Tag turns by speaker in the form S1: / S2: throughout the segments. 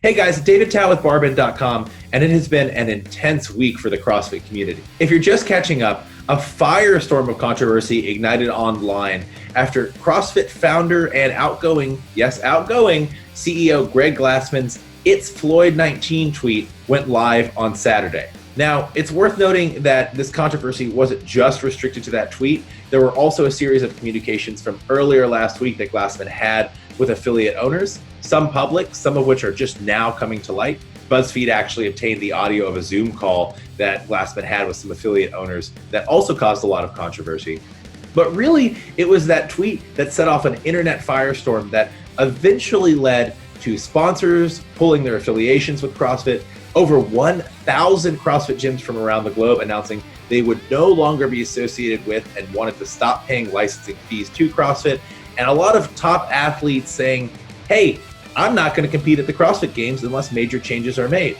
S1: Hey guys, David Tao with BarBend.com, and it has been an intense week for the CrossFit community. If you're just catching up, a firestorm of controversy ignited online after CrossFit founder and outgoing CEO Greg Glassman's "It's Floyd 19" tweet went live on Saturday. Now, it's worth noting that this controversy wasn't just restricted to that tweet. There were also a series of communications from earlier last week that Glassman had with affiliate owners, some public, some of which are just now coming to light. BuzzFeed actually obtained the audio of a Zoom call that Glassman had with some affiliate owners that also caused a lot of controversy. But really, it was that tweet that set off an internet firestorm that eventually led to sponsors pulling their affiliations with CrossFit, over 1,000 CrossFit gyms from around the globe announcing they would no longer be associated with and wanted to stop paying licensing fees to CrossFit, and a lot of top athletes saying, hey, I'm not going to compete at the CrossFit Games unless major changes are made.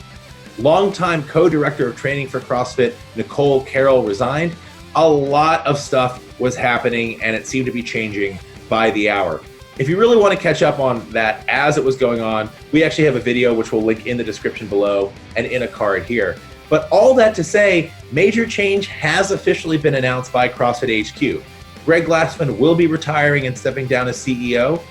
S1: Longtime co-director of training for CrossFit, Nicole Carroll, resigned. A lot of stuff was happening, and it seemed to be changing by the hour. If you really want to catch up on that as it was going on, we actually have a video which we'll link in the description below and in a card here. But all that to say, major change has officially been announced by CrossFit HQ. Greg Glassman will be retiring and stepping down as CEO.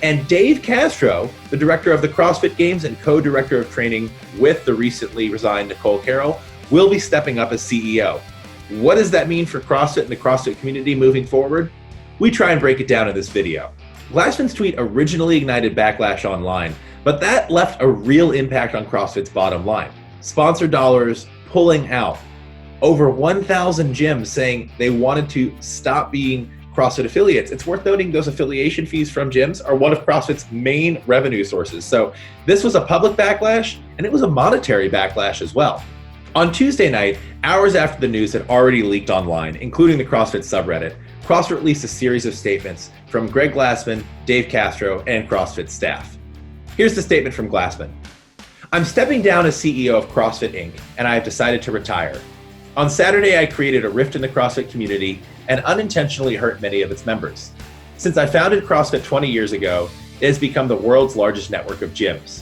S1: And Dave Castro, the director of the CrossFit Games and co-director of training with the recently resigned Nicole Carroll, will be stepping up as CEO. What does that mean for CrossFit and the CrossFit community moving forward? We try and break it down in this video. Glassman's tweet originally ignited backlash online, but that left a real impact on CrossFit's bottom line. Sponsor dollars pulling out. Over 1,000 gyms saying they wanted to stop being CrossFit affiliates. It's worth noting those affiliation fees from gyms are one of CrossFit's main revenue sources. So this was a public backlash, and it was a monetary backlash as well. On Tuesday night, hours after the news had already leaked online, including the CrossFit subreddit, CrossFit released a series of statements from Greg Glassman, Dave Castro, and CrossFit staff. Here's the statement from Glassman. I'm stepping down as CEO of CrossFit Inc., and I have decided to retire. On Saturday, I created a rift in the CrossFit community and unintentionally hurt many of its members. Since I founded CrossFit 20 years ago, it has become the world's largest network of gyms.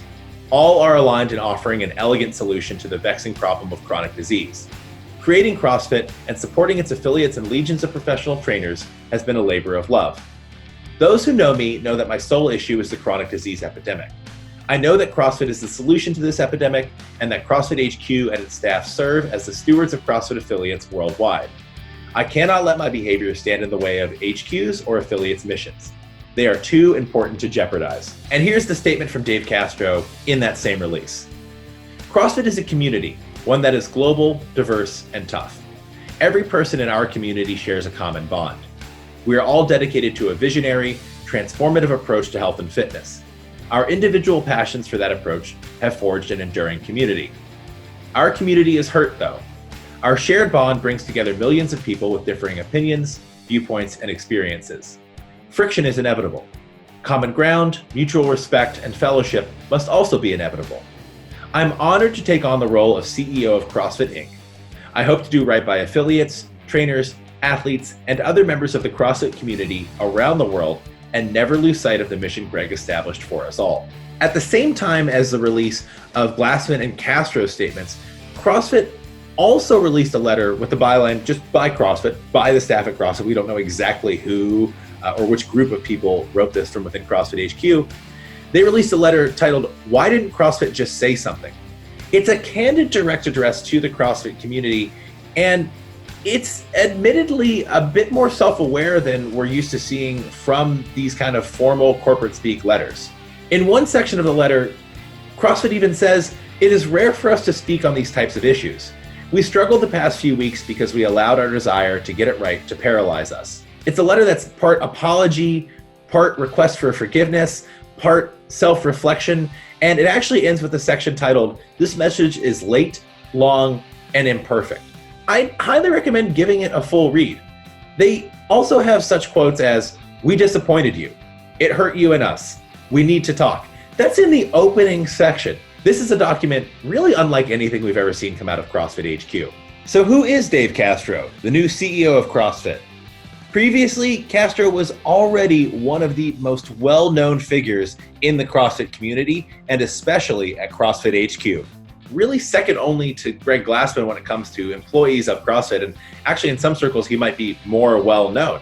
S1: All are aligned in offering an elegant solution to the vexing problem of chronic disease. Creating CrossFit and supporting its affiliates and legions of professional trainers has been a labor of love. Those who know me know that my sole issue is the chronic disease epidemic. I know that CrossFit is the solution to this epidemic and that CrossFit HQ and its staff serve as the stewards of CrossFit affiliates worldwide. I cannot let my behavior stand in the way of HQ's or affiliates' missions. They are too important to jeopardize. And here's the statement from Dave Castro in that same release. CrossFit is a community, one that is global, diverse, and tough. Every person in our community shares a common bond. We are all dedicated to a visionary, transformative approach to health and fitness. Our individual passions for that approach have forged an enduring community. Our community is hurt, though. Our shared bond brings together millions of people with differing opinions, viewpoints, and experiences. Friction is inevitable. Common ground, mutual respect, and fellowship must also be inevitable. I'm honored to take on the role of CEO of CrossFit Inc. I hope to do right by affiliates, trainers, athletes, and other members of the CrossFit community around the world and never lose sight of the mission Greg established for us all. At the same time as the release of Glassman and Castro statements, CrossFit also released a letter with the byline, just by CrossFit, by the staff at CrossFit. We don't know exactly who or which group of people wrote this from within CrossFit HQ. They released a letter titled, Why Didn't CrossFit Just Say Something? It's a candid direct address to the CrossFit community, and it's admittedly a bit more self-aware than we're used to seeing from these kind of formal corporate speak letters. In one section of the letter, CrossFit even says, it is rare for us to speak on these types of issues. We struggled the past few weeks because we allowed our desire to get it right to paralyze us. It's a letter that's part apology, part request for forgiveness, part self-reflection, and it actually ends with a section titled, This message is late, long, and imperfect. I highly recommend giving it a full read. They also have such quotes as, we disappointed you. It hurt you and us. We need to talk. That's in the opening section. This is a document really unlike anything we've ever seen come out of CrossFit HQ. So who is Dave Castro, the new CEO of CrossFit? Previously, Castro was already one of the most well-known figures in the CrossFit community, and especially at CrossFit HQ. Really second only to Greg Glassman when it comes to employees of CrossFit, and actually in some circles he might be more well-known.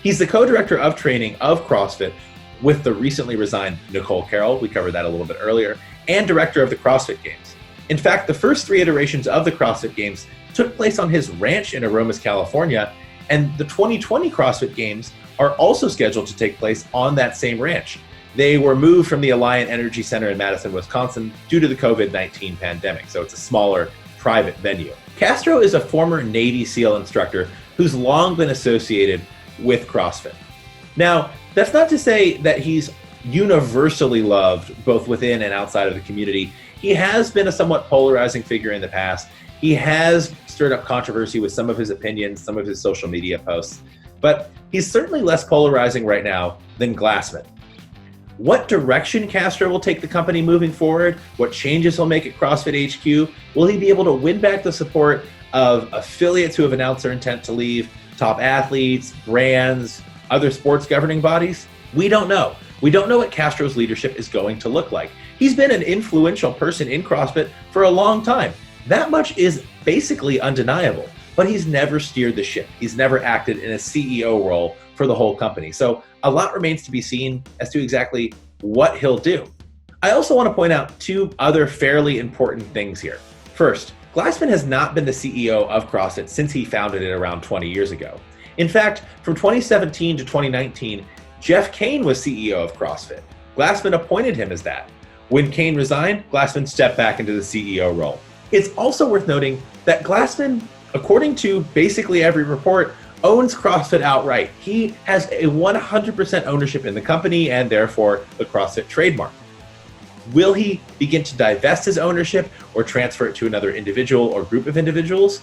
S1: He's the co-director of training of CrossFit with the recently resigned Nicole Carroll, we covered that a little bit earlier, and director of the CrossFit Games. In fact, the first 3 iterations of the CrossFit Games took place on his ranch in Aromas, California, and the 2020 CrossFit Games are also scheduled to take place on that same ranch. They were moved from the Alliant Energy Center in Madison, Wisconsin due to the COVID-19 pandemic, so it's a smaller private venue. Castro is a former Navy SEAL instructor who's long been associated with CrossFit. Now, that's not to say that he's universally loved both within and outside of the community. He has been a somewhat polarizing figure in the past. He has stirred up controversy with some of his opinions, some of his social media posts, but he's certainly less polarizing right now than Glassman. What direction Castro will take the company moving forward, what changes he'll make at CrossFit HQ, will he be able to win back the support of affiliates who have announced their intent to leave, top athletes, brands, other sports governing bodies? We don't know. We don't know what Castro's leadership is going to look like. He's been an influential person in CrossFit for a long time. That much is basically undeniable, but he's never steered the ship. He's never acted in a CEO role for the whole company. So a lot remains to be seen as to exactly what he'll do. I also want to point out 2 other fairly important things here. First, Glassman has not been the CEO of CrossFit since he founded it around 20 years ago. In fact, from 2017 to 2019, Jeff Kane was CEO of CrossFit. Glassman appointed him as that. When Kane resigned, Glassman stepped back into the CEO role. It's also worth noting that Glassman, according to basically every report, owns CrossFit outright. He has a 100% ownership in the company and therefore the CrossFit trademark. Will he begin to divest his ownership or transfer it to another individual or group of individuals?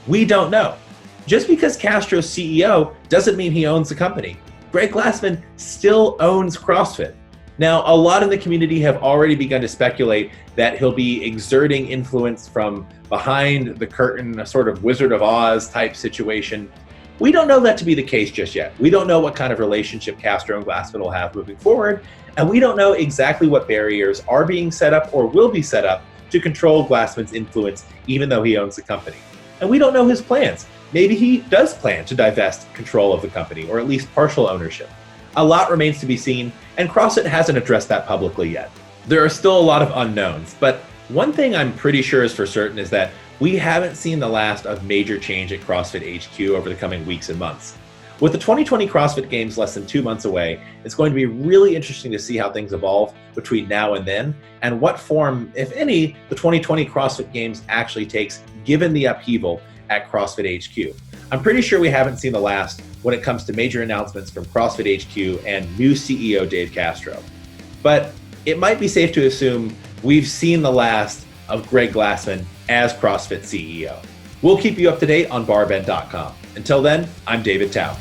S1: We don't know. Just because Castro's CEO doesn't mean he owns the company. Greg Glassman still owns CrossFit. Now, a lot in the community have already begun to speculate that he'll be exerting influence from behind the curtain, a sort of Wizard of Oz type situation. We don't know that to be the case just yet. We don't know what kind of relationship Castro and Glassman will have moving forward, and we don't know exactly what barriers are being set up or will be set up to control Glassman's influence, even though he owns the company. And we don't know his plans. Maybe he does plan to divest control of the company, or at least partial ownership. A lot remains to be seen, and CrossFit hasn't addressed that publicly yet. There are still a lot of unknowns, but one thing I'm pretty sure is for certain is that we haven't seen the last of major change at CrossFit HQ over the coming weeks and months. With the 2020 CrossFit Games less than 2 months away, it's going to be really interesting to see how things evolve between now and then, and what form, if any, the 2020 CrossFit Games actually takes, given the upheaval at CrossFit HQ. I'm pretty sure we haven't seen the last when it comes to major announcements from CrossFit HQ and new CEO Dave Castro. But it might be safe to assume we've seen the last of Greg Glassman as CrossFit CEO. We'll keep you up to date on BarBend.com. Until then, I'm David Tao.